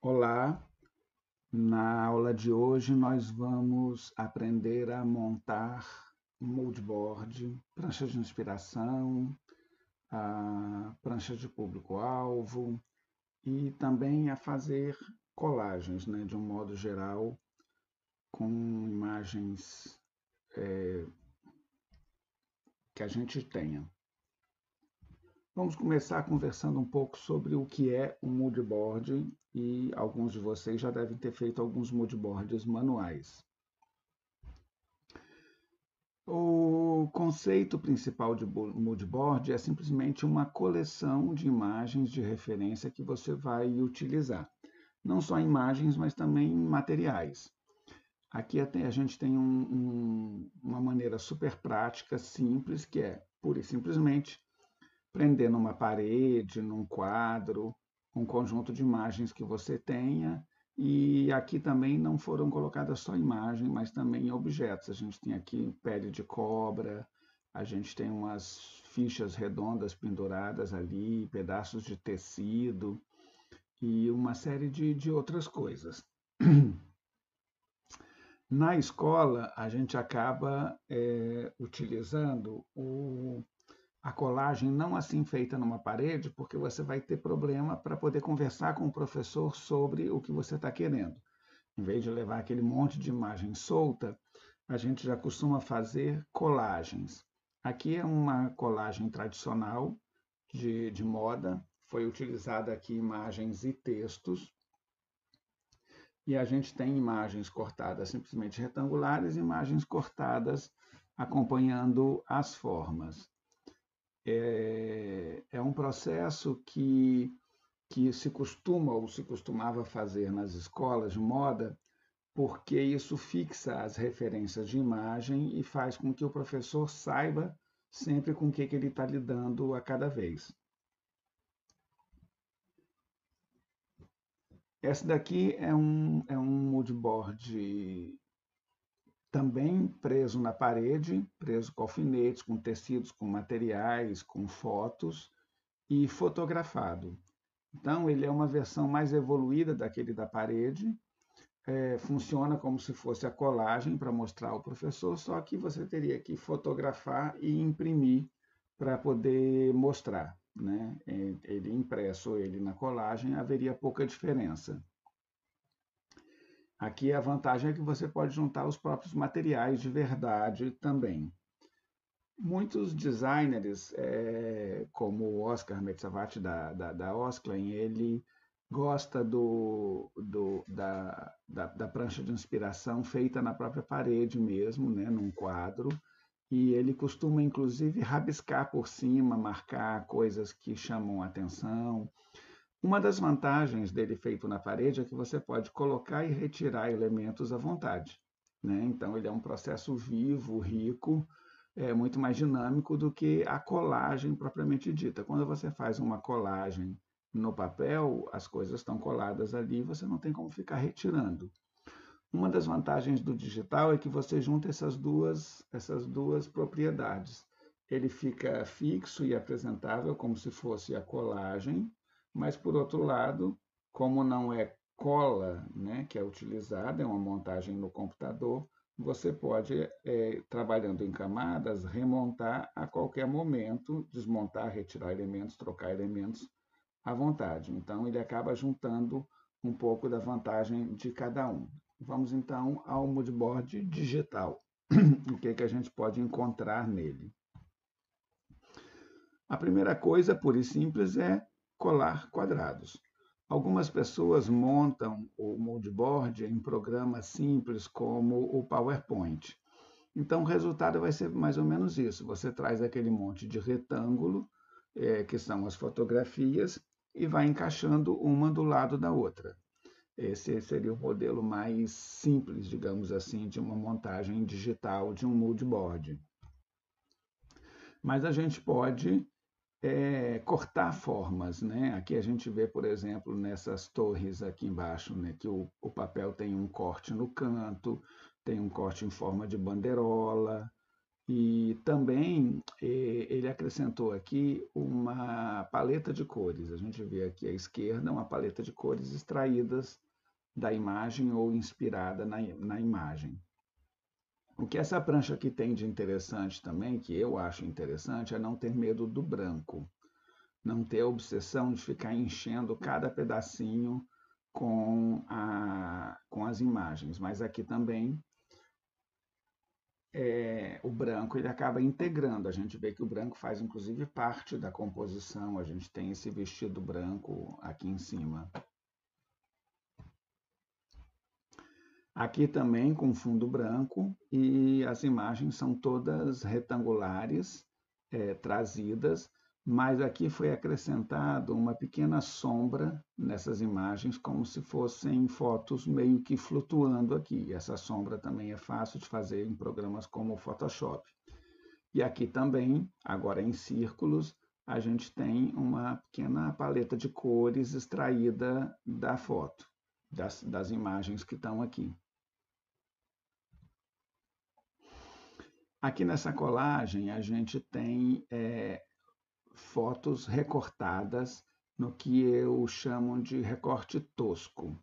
Olá, na aula de hoje nós vamos aprender a montar um moodboard, prancha de inspiração, a prancha de público-alvo e também a fazer colagens, né, de um modo geral, com imagens que a gente tenha. Vamos começar conversando um pouco sobre o que é um moodboard e alguns de vocês já devem ter feito alguns moodboards manuais. O conceito principal de moodboard é simplesmente uma coleção de imagens de referência que você vai utilizar. Não só imagens, mas também materiais. Aqui a gente tem uma maneira super prática, simples, que é pura e simplesmente prender numa parede, num quadro, um conjunto de imagens que você tenha. E aqui também não foram colocadas só imagens, mas também objetos. A gente tem aqui pele de cobra, a gente tem umas fichas redondas penduradas ali, pedaços de tecido e uma série de outras coisas. Na escola, a gente acaba utilizando a colagem não assim feita numa parede, porque você vai ter problema para poder conversar com o professor sobre o que você está querendo. Em vez de levar aquele monte de imagem solta, a gente já costuma fazer colagens. Aqui é uma colagem tradicional de moda, foi utilizada aqui imagens e textos, e a gente tem imagens cortadas simplesmente retangulares, imagens cortadas acompanhando as formas. É um processo que se costuma ou se costumava fazer nas escolas de moda, porque isso fixa as referências de imagem e faz com que o professor saiba sempre com o que ele está lidando a cada vez. Esse daqui é um moodboard também preso na parede, preso com alfinetes, com tecidos, com materiais, com fotos e fotografado. Então, ele é uma versão mais evoluída daquele da parede, funciona como se fosse a colagem para mostrar ao professor, só que você teria que fotografar e imprimir para poder mostrar. Né? Ele impresso ou ele na colagem, haveria pouca diferença. Aqui a vantagem é que você pode juntar os próprios materiais de verdade também. Muitos designers, como o Oscar Metzavati da Osklen, ele gosta da prancha de inspiração feita na própria parede mesmo, né, num quadro, e ele costuma, inclusive, rabiscar por cima, marcar coisas que chamam a atenção. Uma das vantagens dele feito na parede é que você pode colocar e retirar elementos à vontade. Né? Então, ele é um processo vivo, rico, muito mais dinâmico do que a colagem propriamente dita. Quando você faz uma colagem no papel, as coisas estão coladas ali, você não tem como ficar retirando. Uma das vantagens do digital é que você junta essas duas propriedades. Ele fica fixo e apresentável como se fosse a colagem, mas por outro lado, como não é cola, né, que é utilizada, é uma montagem no computador, você pode, trabalhando em camadas, remontar a qualquer momento, desmontar, retirar elementos, trocar elementos à vontade. Então, ele acaba juntando um pouco da vantagem de cada um. Vamos então ao moodboard digital. O que a gente pode encontrar nele? A primeira coisa, pura e simples, é colar quadrados. Algumas pessoas montam o moodboard em programas simples como o PowerPoint. Então, o resultado vai ser mais ou menos isso. Você traz aquele monte de retângulo, que são as fotografias, e vai encaixando uma do lado da outra. Esse seria o modelo mais simples, digamos assim, de uma montagem digital de um moodboard. Mas a gente pode cortar formas. Né? Aqui a gente vê, por exemplo, nessas torres aqui embaixo, né, que o papel tem um corte no canto, tem um corte em forma de bandeirola, E também ele acrescentou aqui uma paleta de cores. A gente vê aqui à esquerda uma paleta de cores extraídas da imagem ou inspirada na imagem. O que essa prancha aqui tem de interessante também, que eu acho interessante, é não ter medo do branco, não ter a obsessão de ficar enchendo cada pedacinho com as imagens. Mas aqui também o branco ele acaba integrando. A gente vê que o branco faz inclusive parte da composição. A gente tem esse vestido branco aqui em cima. Aqui também com fundo branco e as imagens são todas retangulares, trazidas, mas aqui foi acrescentado uma pequena sombra nessas imagens, como se fossem fotos meio que flutuando aqui. Essa sombra também é fácil de fazer em programas como o Photoshop. E aqui também, agora em círculos, a gente tem uma pequena paleta de cores extraída da foto, das imagens que estão aqui. Aqui nessa colagem a gente tem fotos recortadas no que eu chamo de recorte tosco.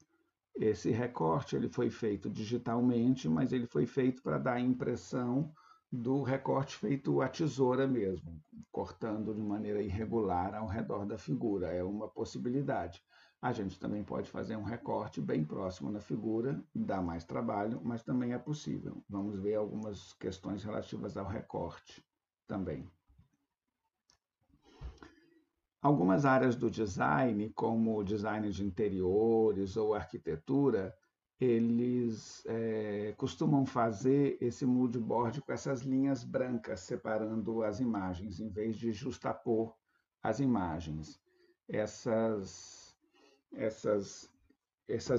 Esse recorte ele foi feito digitalmente, mas ele foi feito para dar a impressão do recorte feito à tesoura mesmo, cortando de maneira irregular ao redor da figura. É uma possibilidade. A gente também pode fazer um recorte bem próximo na figura, dá mais trabalho, mas também é possível. Vamos ver algumas questões relativas ao recorte também. Algumas áreas do design, como o design de interiores ou arquitetura, eles costumam fazer esse mood board com essas linhas brancas separando as imagens, em vez de justapor as imagens. Essas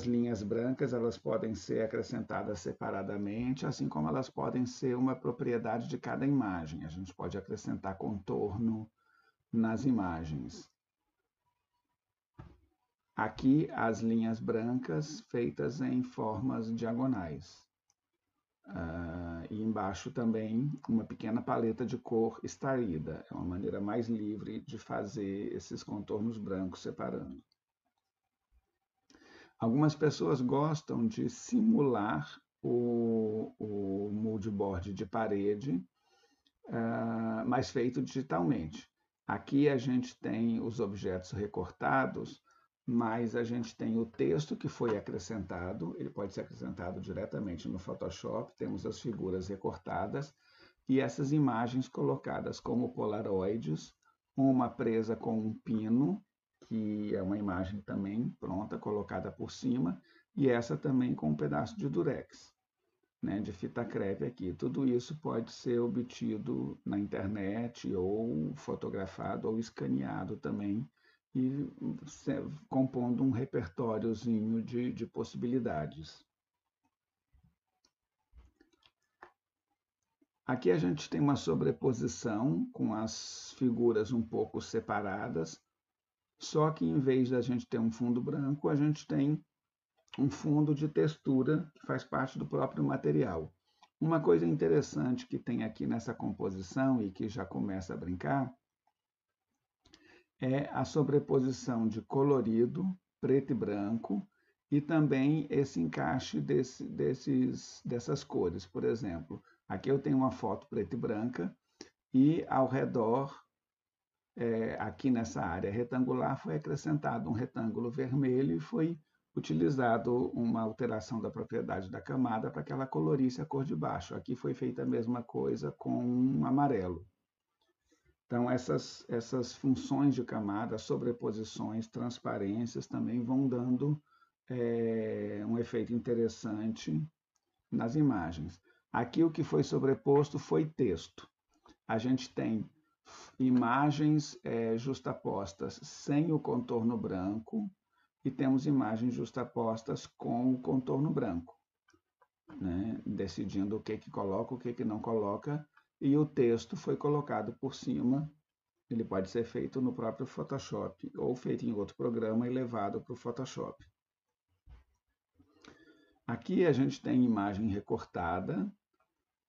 linhas brancas elas podem ser acrescentadas separadamente, assim como elas podem ser uma propriedade de cada imagem. A gente pode acrescentar contorno nas imagens. Aqui as linhas brancas feitas em formas diagonais. E embaixo também uma pequena paleta de cor extraída. É uma maneira mais livre de fazer esses contornos brancos separando. Algumas pessoas gostam de simular o mood board de parede, mas feito digitalmente. Aqui a gente tem os objetos recortados, mas a gente tem o texto que foi acrescentado, ele pode ser acrescentado diretamente no Photoshop, temos as figuras recortadas e essas imagens colocadas como polaroides, uma presa com um pino, que é uma imagem também pronta, colocada por cima, e essa também com um pedaço de durex, né, de fita crepe aqui. Tudo isso pode ser obtido na internet ou fotografado ou escaneado também e compondo um repertóriozinho de possibilidades. Aqui a gente tem uma sobreposição com as figuras um pouco separadas, só que em vez da gente ter um fundo branco, a gente tem um fundo de textura que faz parte do próprio material. Uma coisa interessante que tem aqui nessa composição e que já começa a brincar é a sobreposição de colorido, preto e branco, e também esse encaixe dessas cores. Por exemplo, aqui eu tenho uma foto preta e branca e ao redor, aqui nessa área retangular, foi acrescentado um retângulo vermelho e foi utilizado uma alteração da propriedade da camada para que ela colorisse a cor de baixo. Aqui foi feita a mesma coisa com um amarelo. Então, essas funções de camada, sobreposições, transparências também vão dando um efeito interessante nas imagens. Aqui o que foi sobreposto foi texto. A gente tem imagens justapostas sem o contorno branco e temos imagens justapostas com o contorno branco, né? Decidindo o que coloca, o que não coloca, e o texto foi colocado por cima. Ele pode ser feito no próprio Photoshop ou feito em outro programa e levado para o Photoshop. Aqui a gente tem imagem recortada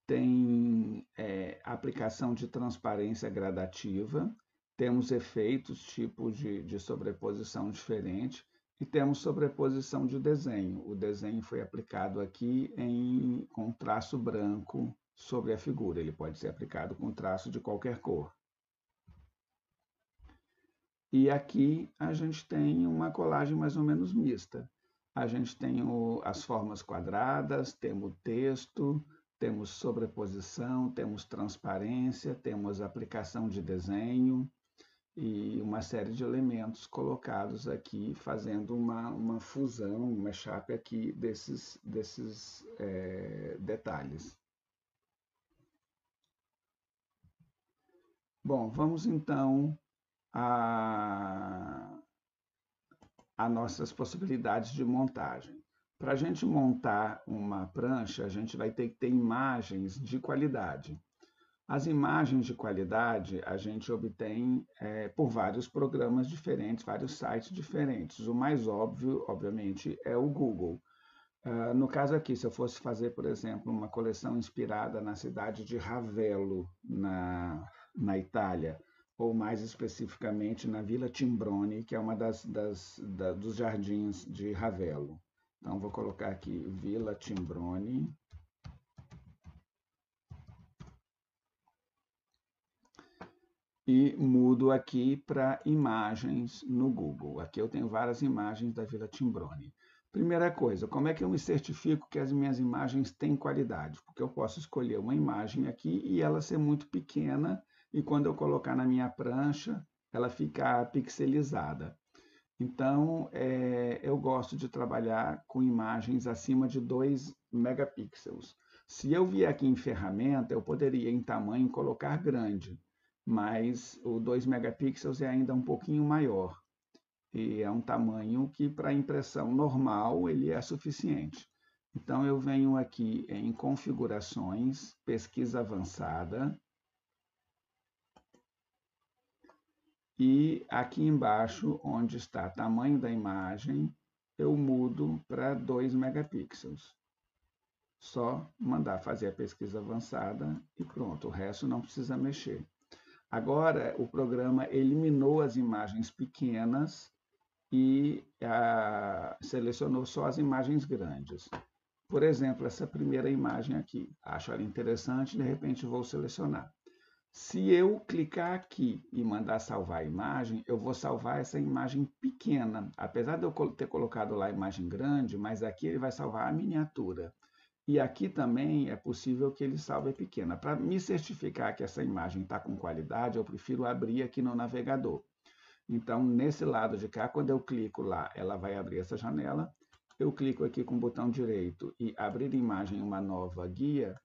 tem aplicação de transparência gradativa, temos efeitos, tipos de sobreposição diferente, e temos sobreposição de desenho. O desenho foi aplicado aqui com traço branco sobre a figura. Ele pode ser aplicado com traço de qualquer cor. E aqui a gente tem uma colagem mais ou menos mista. A gente tem as formas quadradas, temos texto, temos sobreposição, temos transparência, temos aplicação de desenho e uma série de elementos colocados aqui, fazendo uma fusão, uma mashup aqui desses detalhes. Bom, vamos então a nossas possibilidades de montagem. Para a gente montar uma prancha, a gente vai ter que ter imagens de qualidade. As imagens de qualidade a gente obtém por vários programas diferentes, vários sites diferentes. O mais óbvio, obviamente, é o Google. No caso aqui, se eu fosse fazer, por exemplo, uma coleção inspirada na cidade de Ravello, na Itália, ou mais especificamente na Vila Timbrone, que é uma dos jardins de Ravello. Então, vou colocar aqui Vila Timbrone. E mudo aqui para imagens no Google. Aqui eu tenho várias imagens da Vila Timbrone. Primeira coisa, como é que eu me certifico que as minhas imagens têm qualidade? Porque eu posso escolher uma imagem aqui e ela ser muito pequena, e quando eu colocar na minha prancha, ela ficar pixelizada. Então, eu gosto de trabalhar com imagens acima de 2 megapixels. Se eu vier aqui em ferramenta, eu poderia, em tamanho, colocar grande, mas o 2 megapixels é ainda um pouquinho maior. E é um tamanho que, para impressão normal, ele é suficiente. Então, eu venho aqui em configurações, pesquisa avançada, e aqui embaixo, onde está tamanho da imagem, eu mudo para 2 megapixels. Só mandar fazer a pesquisa avançada e pronto, o resto não precisa mexer. Agora, o programa eliminou as imagens pequenas e selecionou só as imagens grandes. Por exemplo, essa primeira imagem aqui, acho ela interessante, de repente vou selecionar. Se eu clicar aqui e mandar salvar a imagem, eu vou salvar essa imagem pequena. Apesar de eu ter colocado lá a imagem grande, mas aqui ele vai salvar a miniatura. E aqui também é possível que ele salve a pequena. Para me certificar que essa imagem está com qualidade, eu prefiro abrir aqui no navegador. Então, nesse lado de cá, quando eu clico lá, ela vai abrir essa janela. Eu clico aqui com o botão direito e abrir imagem uma nova guia,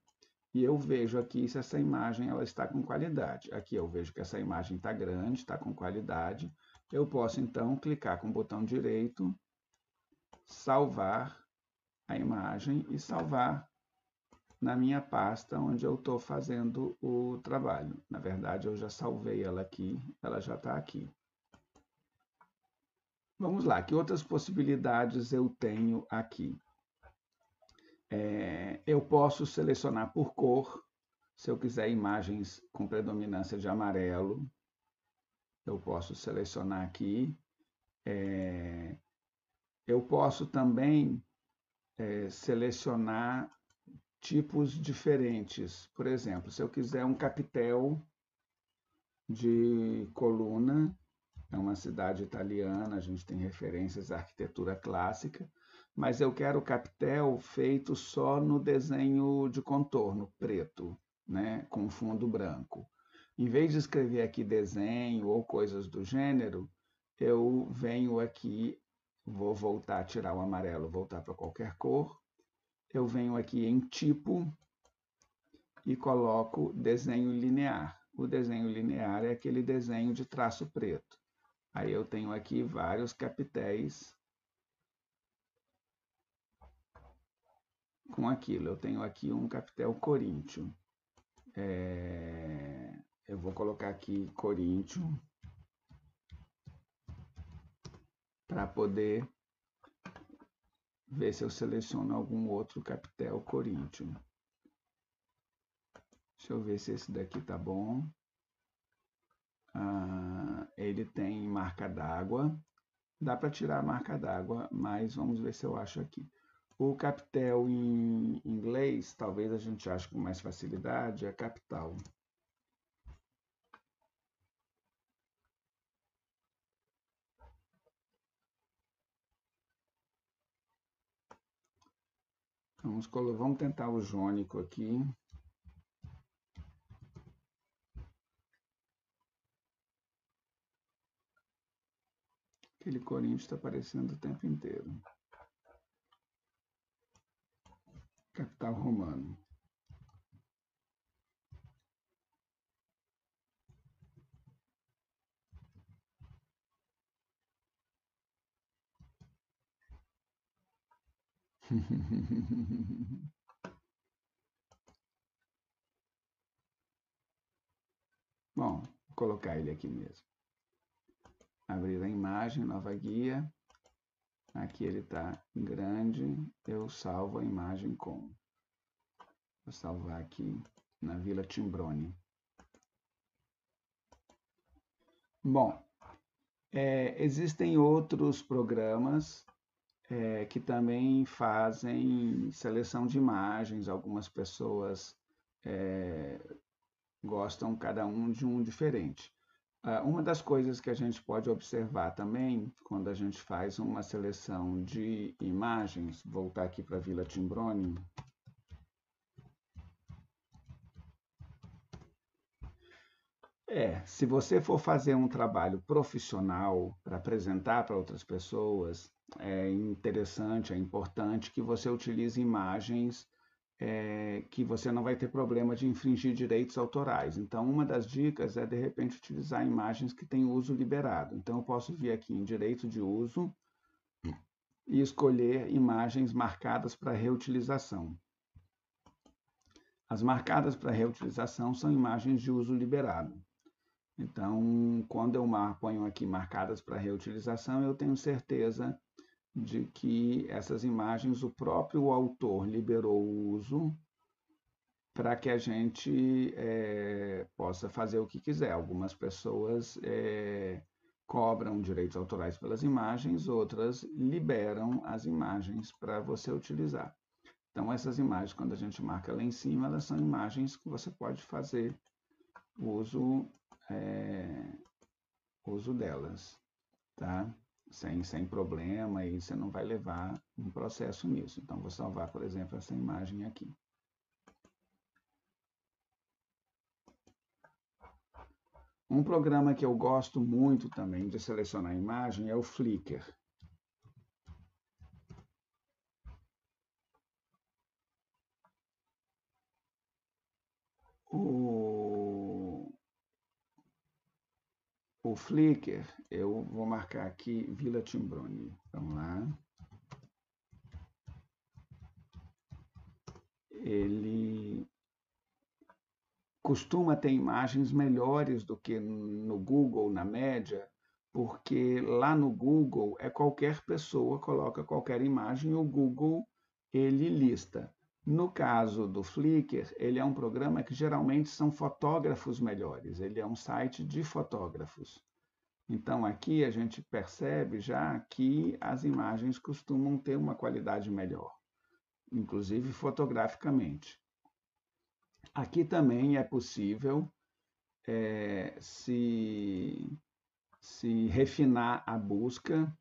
e eu vejo aqui se essa imagem ela está com qualidade. Aqui eu vejo que essa imagem está grande, está com qualidade. Eu posso, então, clicar com o botão direito, salvar a imagem e salvar na minha pasta onde eu estou fazendo o trabalho. Na verdade, eu já salvei ela aqui, ela já está aqui. Vamos lá, que outras possibilidades eu tenho aqui? Eu posso selecionar por cor, se eu quiser imagens com predominância de amarelo, eu posso selecionar aqui. Eu posso também selecionar tipos diferentes. Por exemplo, se eu quiser um capitel de coluna, é uma cidade italiana, a gente tem referências à arquitetura clássica, mas eu quero o capitel feito só no desenho de contorno, preto, né, com fundo branco. Em vez de escrever aqui desenho ou coisas do gênero, eu venho aqui, vou voltar, tirar o amarelo, voltar para qualquer cor, eu venho aqui em tipo e coloco desenho linear. O desenho linear é aquele desenho de traço preto. Aí eu tenho aqui vários capitéis com aquilo. Eu tenho aqui um capitel coríntio. Eu vou colocar aqui coríntio para poder ver se eu seleciono algum outro capitel coríntio. Deixa eu ver se esse daqui tá bom. Ele tem marca d'água. Dá para tirar a marca d'água, mas vamos ver se eu acho aqui. O capitel em inglês, talvez a gente ache com mais facilidade, é capital. Vamos tentar o jônico aqui. Aquele Corinthians está aparecendo o tempo inteiro. Capital romano. Bom, vou colocar ele aqui mesmo. Abrir a imagem, nova guia. Aqui ele está grande. Eu salvo a imagem com. Vou salvar aqui na Vila Timbrone. Bom, existem outros programas que também fazem seleção de imagens. Algumas pessoas gostam cada um de um diferente. Uma das coisas que a gente pode observar também, quando a gente faz uma seleção de imagens, voltar aqui para a Vila Timbrone, se você for fazer um trabalho profissional para apresentar para outras pessoas, é interessante, é importante que você utilize imagens que você não vai ter problema de infringir direitos autorais. Então, uma das dicas é, de repente, utilizar imagens que têm uso liberado. Então, eu posso vir aqui em direito de uso e escolher imagens marcadas para reutilização. As marcadas para reutilização são imagens de uso liberado. Então, quando eu ponho aqui marcadas para reutilização, eu tenho certeza de que essas imagens o próprio autor liberou o uso para que a gente possa fazer o que quiser. Algumas pessoas cobram direitos autorais pelas imagens, outras liberam as imagens para você utilizar. Então, essas imagens, quando a gente marca lá em cima, elas são imagens que você pode fazer uso delas, tá? Sem problema, e você não vai levar um processo nisso. Então, vou salvar, por exemplo, essa imagem aqui. Um programa que eu gosto muito também de selecionar imagem é o Flickr. O Flickr, eu vou marcar aqui Vila Timbrone. Vamos lá. Ele costuma ter imagens melhores do que no Google, na média, porque lá no Google qualquer pessoa coloca qualquer imagem e o Google ele lista. No caso do Flickr, ele é um programa que geralmente são fotógrafos melhores, ele é um site de fotógrafos. Então aqui a gente percebe já que as imagens costumam ter uma qualidade melhor, inclusive fotograficamente. Aqui também é possível se refinar a busca.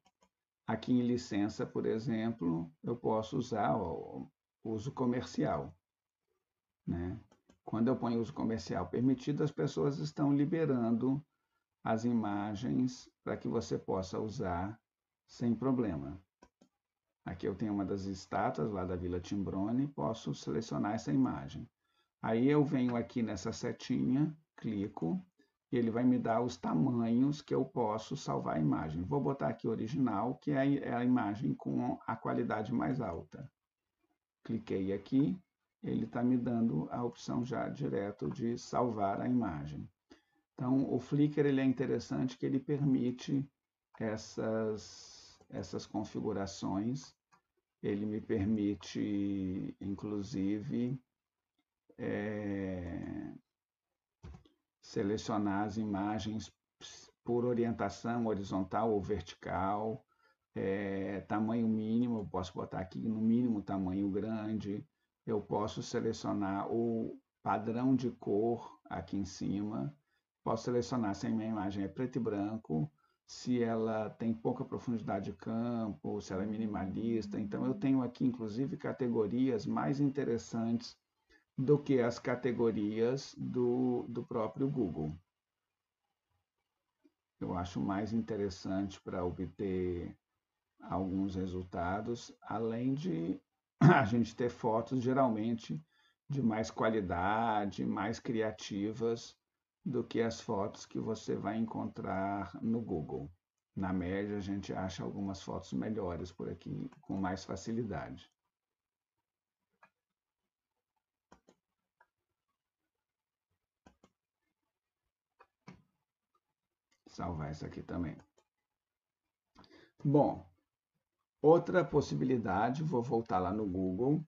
Aqui em licença, por exemplo, eu posso usar o uso comercial, né? Quando eu ponho uso comercial permitido, as pessoas estão liberando as imagens para que você possa usar sem problema. Aqui eu tenho uma das estátuas lá da Vila Timbrone, posso selecionar essa imagem. Aí eu venho aqui nessa setinha, clico, e ele vai me dar os tamanhos que eu posso salvar a imagem. Vou botar aqui original, que é a imagem com a qualidade mais alta. Cliquei aqui, ele está me dando a opção já direto de salvar a imagem. Então, o Flickr ele é interessante que ele permite essas configurações. Ele me permite, inclusive, selecionar as imagens por orientação horizontal ou vertical, tamanho mínimo, eu posso botar aqui no mínimo tamanho grande, eu posso selecionar o padrão de cor aqui em cima, posso selecionar se a minha imagem é preto e branco, se ela tem pouca profundidade de campo, se ela é minimalista. Então eu tenho aqui inclusive categorias mais interessantes do que as categorias do próprio Google. Eu acho mais interessante para obter alguns resultados, além de a gente ter fotos geralmente de mais qualidade, mais criativas do que as fotos que você vai encontrar no Google. Na média, a gente acha algumas fotos melhores por aqui, com mais facilidade. Salvar isso aqui também. Bom, outra possibilidade, vou voltar lá no Google,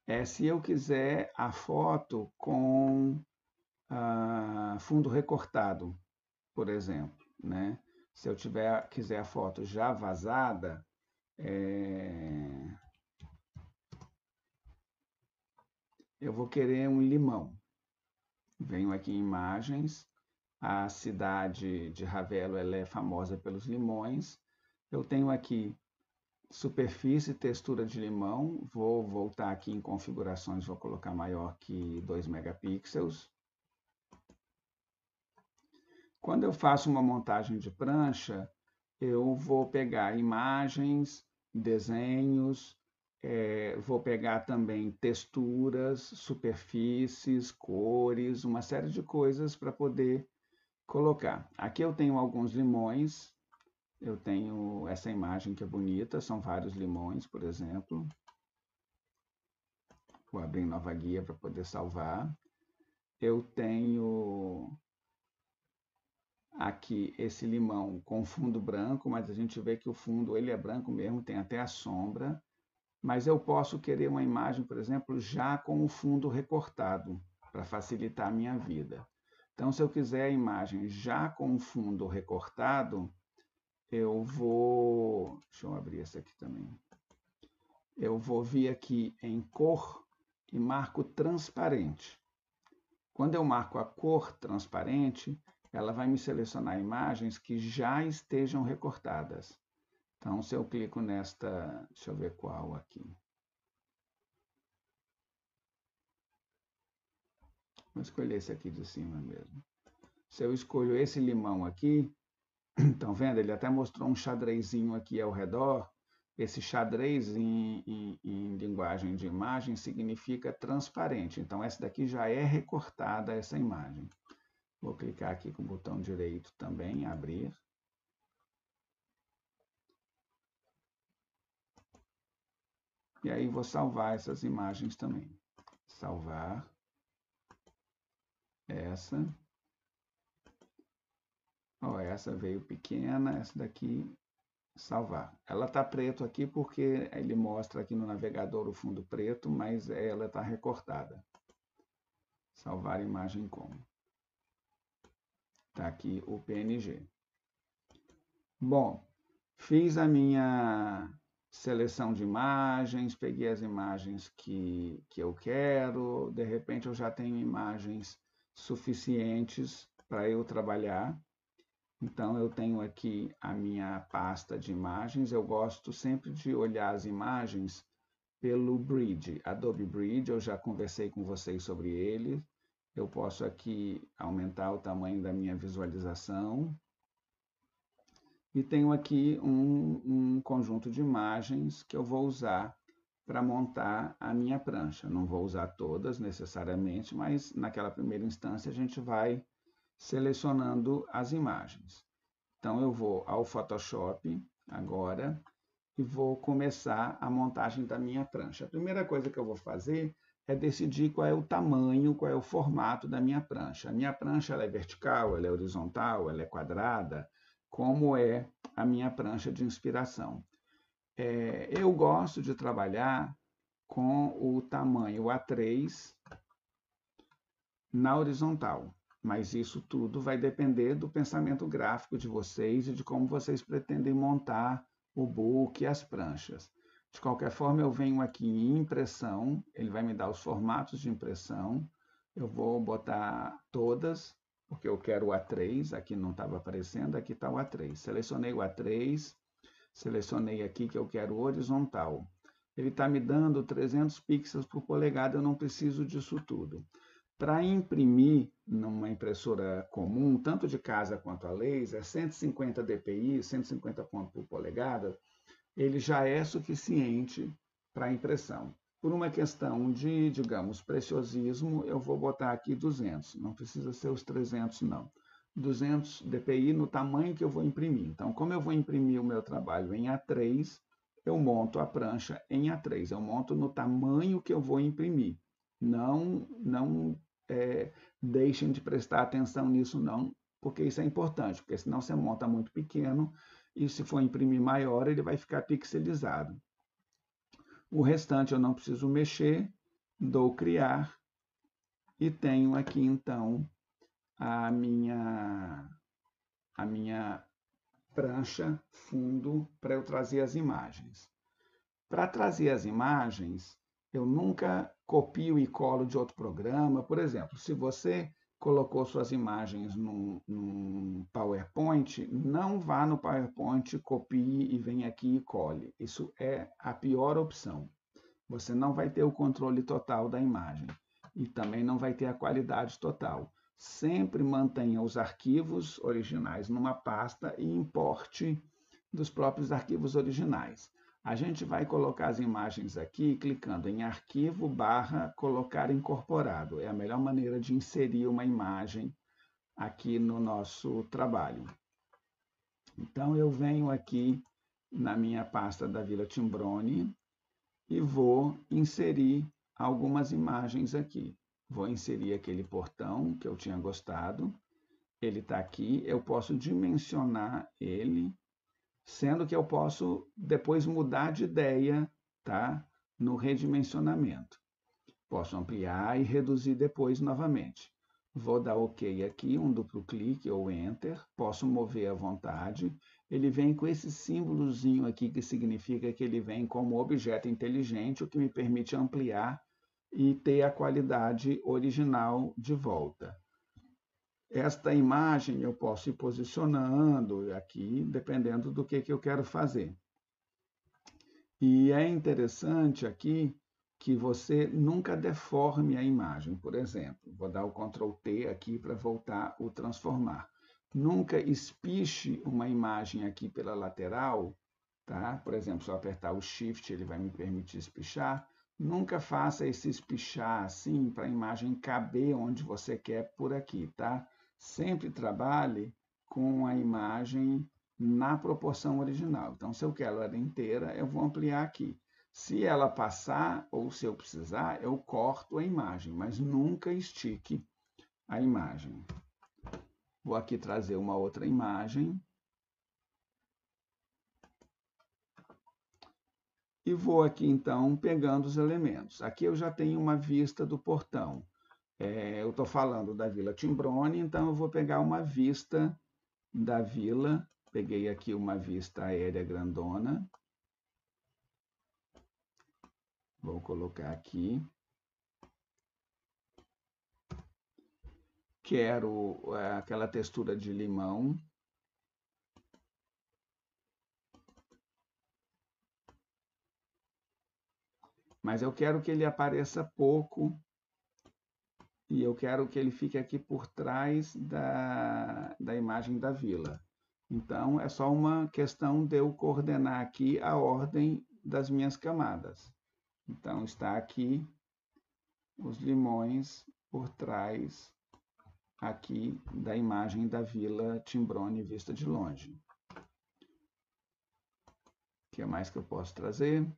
é se eu quiser a foto com fundo recortado, por exemplo, né? Se eu quiser a foto já vazada, eu vou querer um limão. Venho aqui em imagens, a cidade de Ravelo ela é famosa pelos limões. Eu tenho aqui superfície e textura de limão, vou voltar aqui em configurações, vou colocar maior que 2 megapixels. Quando eu faço uma montagem de prancha, eu vou pegar imagens, desenhos, vou pegar também texturas, superfícies, cores, uma série de coisas para poder colocar. Aqui eu tenho alguns limões, eu tenho essa imagem que é bonita, são vários limões, por exemplo. Vou abrir nova guia para poder salvar. Eu tenho aqui esse limão com fundo branco, mas a gente vê que o fundo ele é branco mesmo, tem até a sombra. Mas eu posso querer uma imagem, por exemplo, já com o fundo recortado, para facilitar a minha vida. Então, se eu quiser a imagem já com o fundo recortado, eu vou... Deixa eu abrir essa aqui também. Eu vou vir aqui em cor e marco transparente. Quando eu marco a cor transparente, ela vai me selecionar imagens que já estejam recortadas. Então, se eu clico nesta, deixa eu ver qual aqui. Vou escolher esse aqui de cima mesmo. Se eu escolho esse limão aqui, estão vendo? Ele até mostrou um xadrezinho aqui ao redor. Esse xadrez em linguagem de imagem significa transparente. Então, essa daqui já é recortada, essa imagem. Vou clicar aqui com o botão direito também, abrir. E aí vou salvar essas imagens também. Salvar. Essa. Essa veio pequena, essa daqui, salvar. Ela está preto aqui porque ele mostra aqui no navegador o fundo preto, mas ela está recortada. Salvar imagem como. Está aqui o PNG. Bom, fiz a minha seleção de imagens, peguei as imagens que eu quero, de repente eu já tenho imagens suficientes para eu trabalhar. Então, eu tenho aqui a minha pasta de imagens. Eu gosto sempre de olhar as imagens pelo Bridge. Adobe Bridge, eu já conversei com vocês sobre ele. Eu posso aqui aumentar o tamanho da minha visualização. E tenho aqui um conjunto de imagens que eu vou usar para montar a minha prancha. Não vou usar todas necessariamente, mas naquela primeira instância a gente vai selecionando as imagens. Então, eu vou ao Photoshop agora e vou começar a montagem da minha prancha. A primeira coisa que eu vou fazer é decidir qual é o tamanho, qual é o formato da minha prancha. A minha prancha ela é vertical, ela é horizontal, ela é quadrada, como é a minha prancha de inspiração. Eu gosto de trabalhar com o tamanho A3 na horizontal. Mas isso tudo vai depender do pensamento gráfico de vocês e de como vocês pretendem montar o book e as pranchas. De qualquer forma, eu venho aqui em impressão, ele vai me dar os formatos de impressão. Eu vou botar todas, porque eu quero o A3, aqui não estava aparecendo, aqui está o A3. Selecionei o A3, selecionei aqui que eu quero horizontal. Ele está me dando 300 pixels por polegada, eu não preciso disso tudo. Para imprimir numa impressora comum, tanto de casa quanto a laser, 150 dpi, 150 pontos por polegada, ele já é suficiente para impressão. Por uma questão de, digamos, preciosismo, eu vou botar aqui 200, não precisa ser os 300 não. 200 dpi no tamanho que eu vou imprimir. Então, como eu vou imprimir o meu trabalho em A3, eu monto a prancha em A3, eu monto no tamanho que eu vou imprimir. Não deixem de prestar atenção nisso não, porque isso é importante, porque senão você monta muito pequeno e se for imprimir maior, ele vai ficar pixelizado. O restante eu não preciso mexer, dou criar e tenho aqui então a minha prancha fundo para eu trazer as imagens. Para trazer as imagens, eu nunca copio e colo de outro programa. Por exemplo, se você colocou suas imagens num PowerPoint, não vá no PowerPoint, copie e venha aqui e cole. Isso é a pior opção. Você não vai ter o controle total da imagem e também não vai ter a qualidade total. Sempre mantenha os arquivos originais numa pasta e importe dos próprios arquivos originais. A gente vai colocar as imagens aqui clicando em arquivo / colocar incorporado. É a melhor maneira de inserir uma imagem aqui no nosso trabalho. Então, eu venho aqui na minha pasta da Vila Timbroni e vou inserir algumas imagens aqui. Vou inserir aquele portão que eu tinha gostado. Ele está aqui, eu posso dimensionar ele, sendo que eu posso depois mudar de ideia, tá? No redimensionamento. Posso ampliar e reduzir depois novamente. Vou dar OK aqui, um duplo clique ou Enter. Posso mover à vontade. Ele vem com esse símbolozinho aqui, que significa que ele vem como objeto inteligente, o que me permite ampliar e ter a qualidade original de volta. Esta imagem eu posso ir posicionando aqui, dependendo do que eu quero fazer. E é interessante aqui que você nunca deforme a imagem. Por exemplo, vou dar o Ctrl T aqui para voltar o transformar. Nunca espiche uma imagem aqui pela lateral, tá? Por exemplo, se eu apertar o Shift, ele vai me permitir espichar. Nunca faça esse espichar assim para a imagem caber onde você quer por aqui, tá? Sempre trabalhe com a imagem na proporção original. Então, se eu quero ela inteira, eu vou ampliar aqui. Se ela passar, ou se eu precisar, eu corto a imagem, mas nunca estique a imagem. Vou aqui trazer uma outra imagem. E vou aqui, então, pegando os elementos. Aqui eu já tenho uma vista do portão. Eu estou falando da Vila Timbroni, então eu vou pegar uma vista da vila. Peguei aqui uma vista aérea grandona. Vou colocar aqui. Quero aquela textura de limão. Mas eu quero que ele apareça pouco e eu quero que ele fique aqui por trás da imagem da vila. Então, é só uma questão de eu coordenar aqui a ordem das minhas camadas. Então, está aqui os limões por trás aqui da imagem da Vila Timbroni vista de longe. O que mais que eu posso trazer?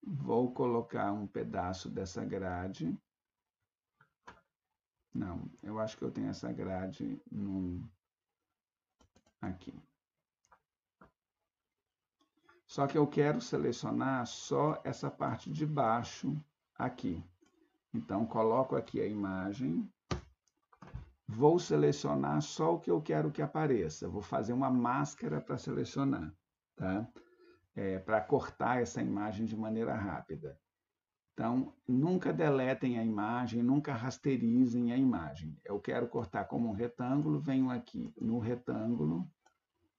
Vou colocar um pedaço dessa grade. Não, eu acho que eu tenho essa grade aqui. Só que eu quero selecionar só essa parte de baixo aqui. Então, coloco aqui a imagem, vou selecionar só o que eu quero que apareça. Vou fazer uma máscara para selecionar, tá? Para cortar essa imagem de maneira rápida. Então, nunca deletem a imagem, nunca rasterizem a imagem. Eu quero cortar como um retângulo, venho aqui no retângulo,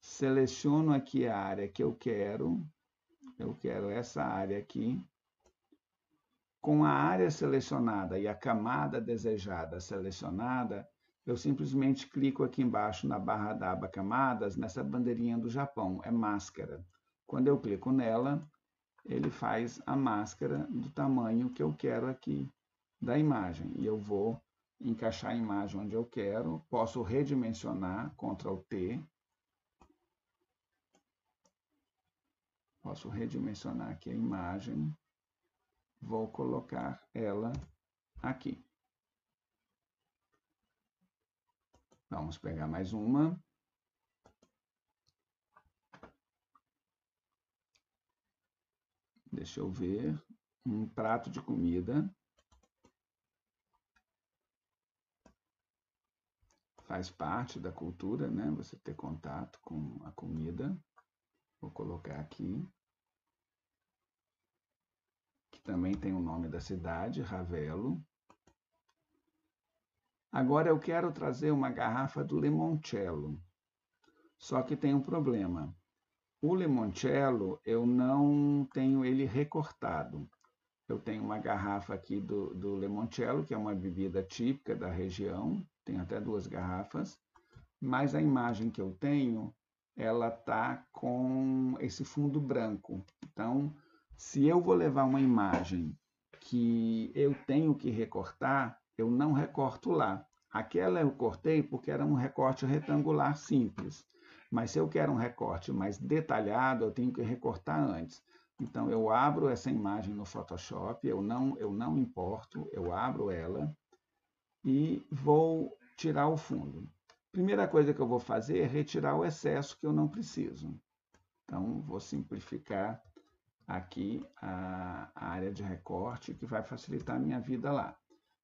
seleciono aqui a área que eu quero essa área aqui. Com a área selecionada e a camada desejada selecionada, eu simplesmente clico aqui embaixo na barra da aba Camadas, nessa bandeirinha do Japão, é Máscara. Quando eu clico nela, ele faz a máscara do tamanho que eu quero aqui da imagem. E eu vou encaixar a imagem onde eu quero, posso redimensionar, Ctrl T. Posso redimensionar aqui a imagem. Vou colocar ela aqui. Vamos pegar mais uma. Deixa eu ver. Um prato de comida. Faz parte da cultura, né? Você ter contato com a comida. Vou colocar aqui. Que também tem o nome da cidade, Ravelo. Agora eu quero trazer uma garrafa do limoncello. Só que tem um problema. O limoncello, eu não tenho ele recortado. Eu tenho uma garrafa aqui do limoncello, que é uma bebida típica da região. Tenho até 2 garrafas. Mas a imagem que eu tenho, ela está com esse fundo branco. Então, se eu vou levar uma imagem que eu tenho que recortar, eu não recorto lá. Aquela eu cortei porque era um recorte retangular simples. Mas se eu quero um recorte mais detalhado, eu tenho que recortar antes. Então, eu abro essa imagem no Photoshop, eu não importo, eu abro ela e vou tirar o fundo. Primeira coisa que eu vou fazer é retirar o excesso que eu não preciso. Então, vou simplificar aqui a área de recorte, que vai facilitar a minha vida lá.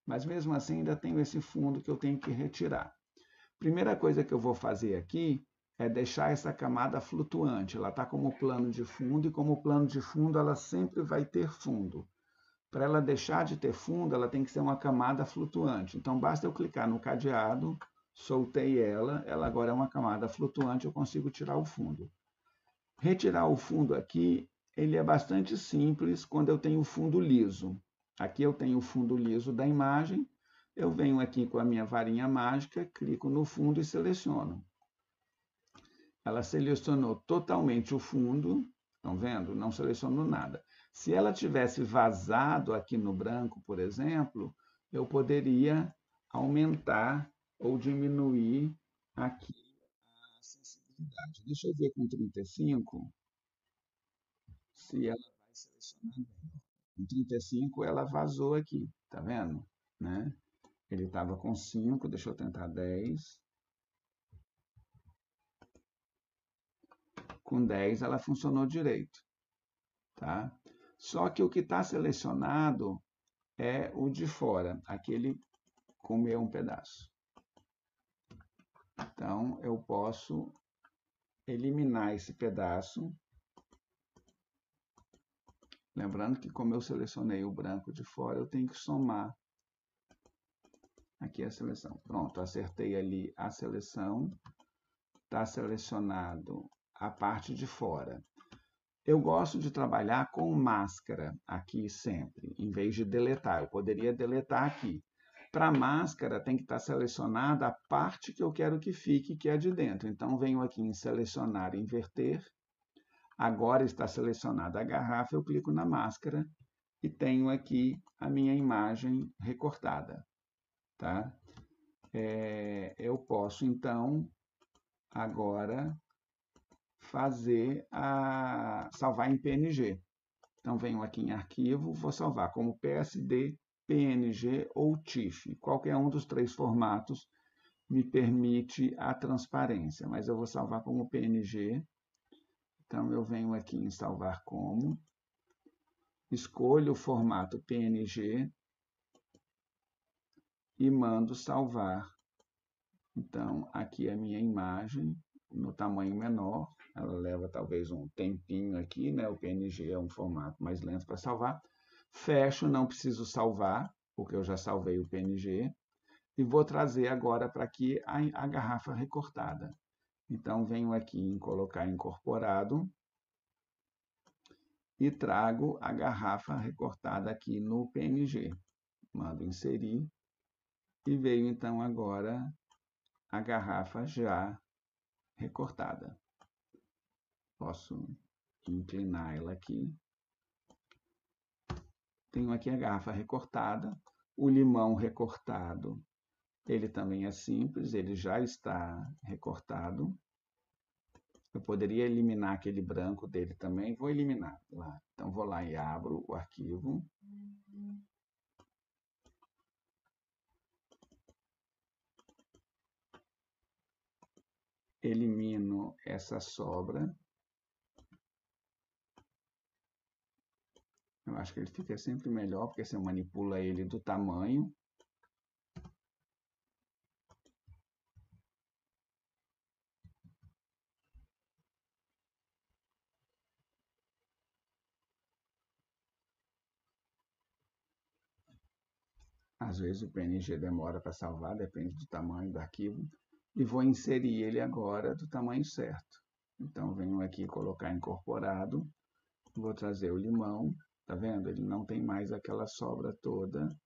Mas mesmo assim, ainda tenho esse fundo que eu tenho que retirar. Primeira coisa que eu vou fazer aqui é deixar essa camada flutuante. Ela está como plano de fundo, e como plano de fundo, ela sempre vai ter fundo. Para ela deixar de ter fundo, ela tem que ser uma camada flutuante. Então, basta eu clicar no cadeado, soltei ela agora é uma camada flutuante, eu consigo tirar o fundo. Retirar o fundo aqui, ele é bastante simples quando eu tenho o fundo liso. Aqui eu tenho o fundo liso da imagem, eu venho aqui com a minha varinha mágica, clico no fundo e seleciono. Ela selecionou totalmente o fundo, estão vendo? Não selecionou nada. Se ela tivesse vazado aqui no branco, por exemplo, eu poderia aumentar ou diminuir aqui a sensibilidade. Deixa eu ver com 35 se ela vai selecionar bem. Com 35 ela vazou aqui, tá vendo? Né? Ele estava com 5, deixa eu tentar 10. Com 10 ela funcionou direito, tá? Só que o que está selecionado é o de fora, aquele comeu um pedaço. Então, eu posso eliminar esse pedaço. Lembrando que, como eu selecionei o branco de fora, eu tenho que somar aqui a seleção. Pronto, acertei ali a seleção. Está selecionado a parte de fora. Eu gosto de trabalhar com máscara aqui sempre, em vez de deletar. Eu poderia deletar aqui. Para a máscara, tem que estar selecionada a parte que eu quero que fique, que é de dentro. Então, venho aqui em Selecionar e Inverter. Agora está selecionada a garrafa, eu clico na máscara e tenho aqui a minha imagem recortada. Tá? Eu posso, então, agora salvar em PNG. Então, venho aqui em Arquivo, vou salvar como PSD, PNG ou TIFF. Qualquer um dos 3 formatos me permite a transparência, mas eu vou salvar como PNG. Então, eu venho aqui em salvar como, escolho o formato PNG e mando salvar. Então, aqui é a minha imagem, no tamanho menor, ela leva talvez um tempinho aqui, né? O PNG é um formato mais lento para salvar. Fecho, não preciso salvar, porque eu já salvei o PNG, e vou trazer agora para aqui a garrafa recortada. Então, venho aqui em colocar incorporado e trago a garrafa recortada aqui no PNG. Mando inserir e veio então agora a garrafa já recortada. Posso inclinar ela aqui. Tenho aqui a garrafa recortada, o limão recortado. Ele também é simples, ele já está recortado. Eu poderia eliminar aquele branco dele também, vou eliminar lá. Então, vou lá e abro o arquivo. Elimino essa sobra. Eu acho que ele fica sempre melhor, porque você manipula ele do tamanho. Às vezes o PNG demora para salvar, depende do tamanho do arquivo. E vou inserir ele agora do tamanho certo. Então, venho aqui colocar incorporado. Vou trazer o limão. Tá vendo? Ele não tem mais aquela sobra toda.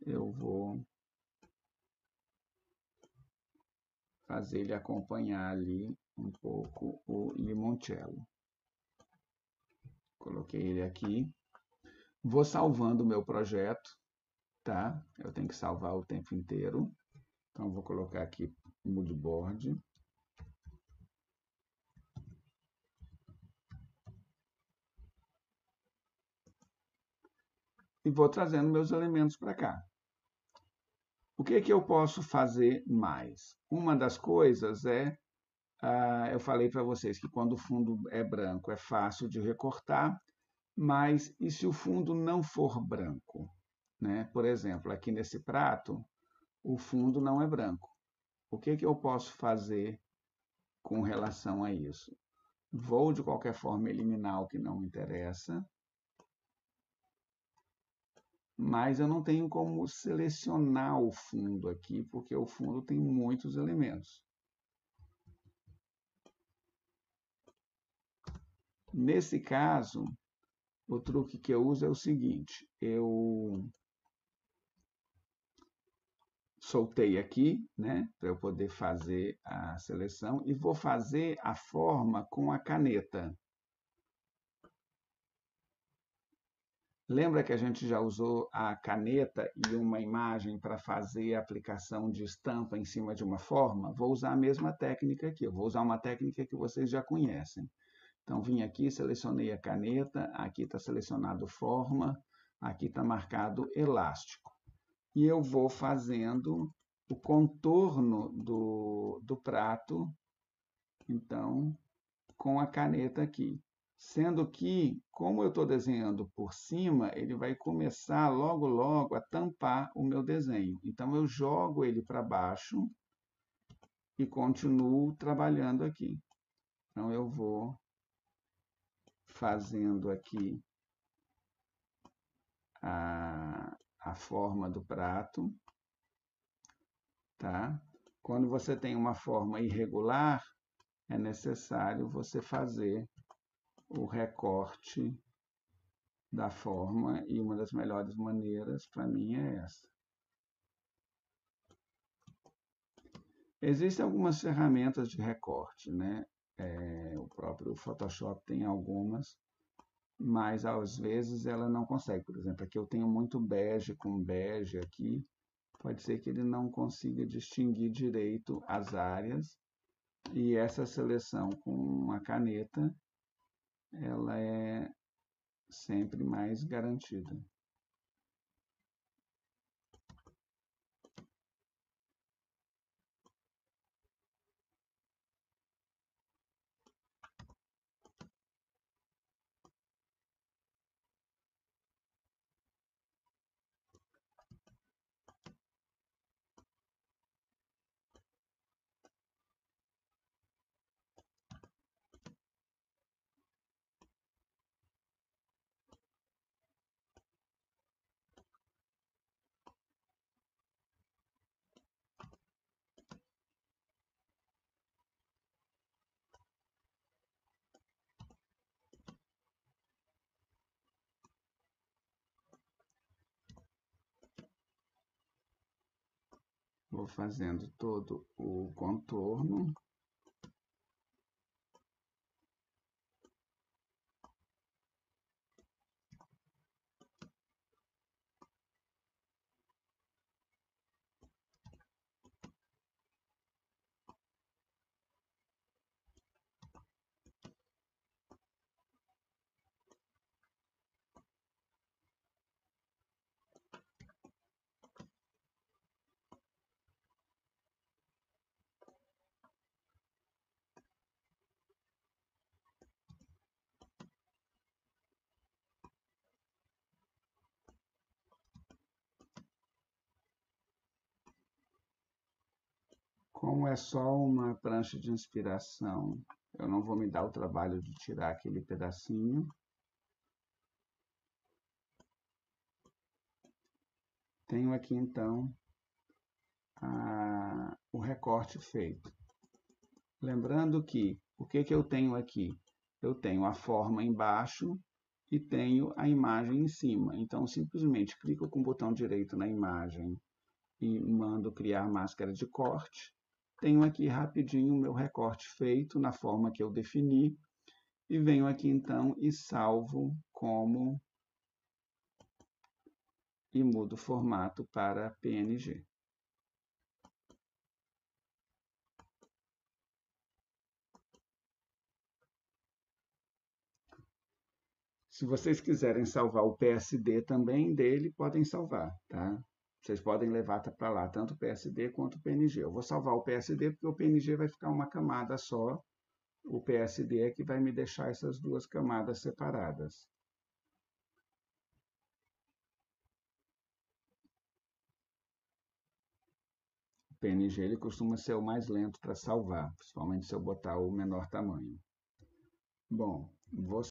Eu vou fazer ele acompanhar ali um pouco o limoncello. Coloquei ele aqui. Vou salvando o meu projeto, tá? Eu tenho que salvar o tempo inteiro. Então, vou colocar aqui moodboard. E vou trazendo meus elementos para cá. O que eu posso fazer mais? Uma das coisas é, eu falei para vocês que quando o fundo é branco é fácil de recortar, mas e se o fundo não for branco? Né? Por exemplo, aqui nesse prato, o fundo não é branco. O que eu posso fazer com relação a isso? Vou, de qualquer forma, eliminar o que não me interessa, mas eu não tenho como selecionar o fundo aqui, porque o fundo tem muitos elementos. Nesse caso, o truque que eu uso é o seguinte, eu soltei aqui, né, para eu poder fazer a seleção, e vou fazer a forma com a caneta. Lembra que a gente já usou a caneta e uma imagem para fazer a aplicação de estampa em cima de uma forma? Vou usar a mesma técnica aqui, eu vou usar uma técnica que vocês já conhecem. Então, vim aqui, selecionei a caneta, aqui está selecionado forma, aqui está marcado elástico. E eu vou fazendo o contorno do prato, então, com a caneta aqui. Sendo que, como eu estou desenhando por cima, ele vai começar logo, logo a tampar o meu desenho. Então, eu jogo ele para baixo e continuo trabalhando aqui. Então, eu vou fazendo aqui a forma do prato. Tá? Quando você tem uma forma irregular, é necessário você fazer o recorte da forma, e uma das melhores maneiras para mim é essa. Existem algumas ferramentas de recorte, né? O próprio Photoshop tem algumas, mas às vezes ela não consegue. Por exemplo, aqui eu tenho muito bege com bege aqui, pode ser que ele não consiga distinguir direito as áreas, e essa seleção com a caneta, ela é sempre mais garantida. Vou fazendo todo o contorno. Como é só uma prancha de inspiração, eu não vou me dar o trabalho de tirar aquele pedacinho. Tenho aqui, então, o recorte feito. Lembrando que, o que eu tenho aqui? Eu tenho a forma embaixo e tenho a imagem em cima. Então, simplesmente clico com o botão direito na imagem e mando criar máscara de corte. Tenho aqui rapidinho o meu recorte feito na forma que eu defini. E venho aqui, então, e salvo como e mudo o formato para PNG. Se vocês quiserem salvar o PSD também dele, podem salvar, tá? Vocês podem levar para lá tanto o PSD quanto o PNG. Eu vou salvar o PSD porque o PNG vai ficar uma camada só. O PSD é que vai me deixar essas duas camadas separadas. O PNG ele costuma ser o mais lento para salvar, principalmente se eu botar o menor tamanho. Bom, vou